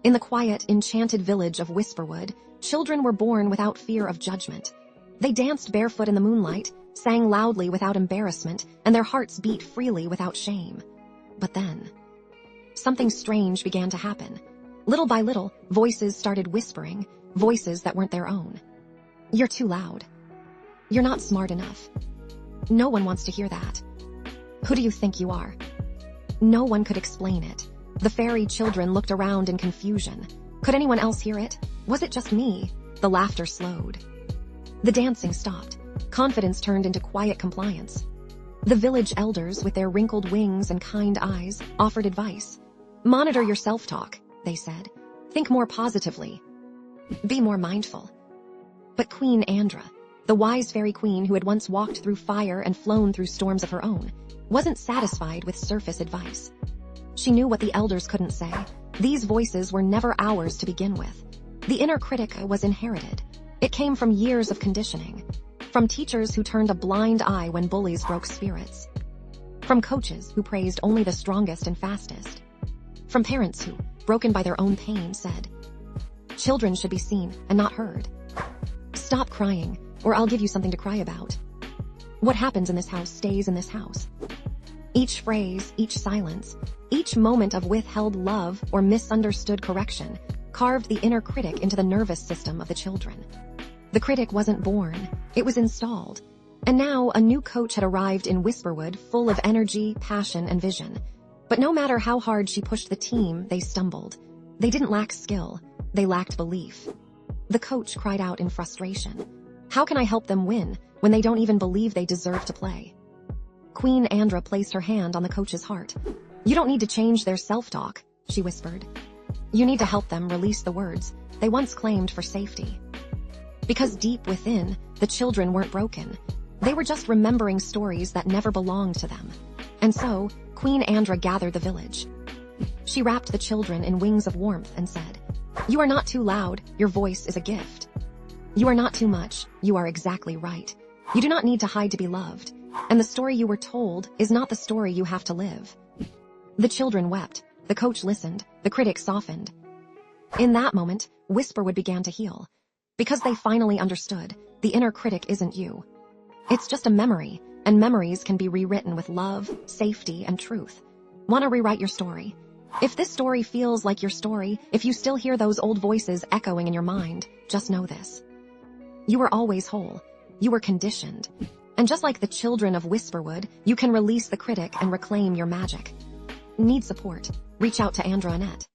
In the quiet, enchanted village of Whisperwood, children were born without fear of judgment. They danced barefoot in the moonlight, sang loudly without embarrassment, and their hearts beat freely without shame. But then, something strange began to happen. Little by little, voices started whispering, voices that weren't their own. You're too loud. You're not smart enough. No one wants to hear that. Who do you think you are? No one could explain it. The fairy children looked around in confusion. Could anyone else hear it? Was it just me? The laughter slowed. The dancing stopped. Confidence turned into quiet compliance. The village elders, with their wrinkled wings and kind eyes, offered advice. Monitor your self-talk, they said. Think more positively. Be more mindful. But Queen Andra, the wise fairy queen who had once walked through fire and flown through storms of her own, wasn't satisfied with surface advice. She knew what the elders couldn't say. These voices were never ours to begin with. The inner critic was inherited. It came from years of conditioning. From teachers who turned a blind eye when bullies broke spirits. From coaches who praised only the strongest and fastest. From parents who, broken by their own pain, said, "Children should be seen and not heard. Stop crying, or I'll give you something to cry about. What happens in this house stays in this house." Each phrase, each silence, each moment of withheld love or misunderstood correction carved the inner critic into the nervous system of the children. The critic wasn't born, it was installed. And now a new coach had arrived in Whisperwood, full of energy, passion, and vision. But no matter how hard she pushed the team, they stumbled. They didn't lack skill, they lacked belief. The coach cried out in frustration. How can I help them win when they don't even believe they deserve to play? Queen Andra placed her hand on the coach's heart. You don't need to change their self-talk, she whispered. You need to help them release the words they once claimed for safety. Because deep within, the children weren't broken. They were just remembering stories that never belonged to them. And so, Queen Andra gathered the village. She wrapped the children in wings of warmth and said, You are not too loud, your voice is a gift. You are not too much, you are exactly right. You do not need to hide to be loved. And the story you were told is not the story you have to live. The children wept, the coach listened, the critic softened. In that moment, Whisperwood began to heal. Because they finally understood, the inner critic isn't you. It's just a memory, and memories can be rewritten with love, safety, and truth. Want to rewrite your story? If this story feels like your story, if you still hear those old voices echoing in your mind, just know this. You were always whole. You were conditioned. And just like the children of Whisperwood, you can release the critic and reclaim your magic. Need support? Reach out to Andra and Annette.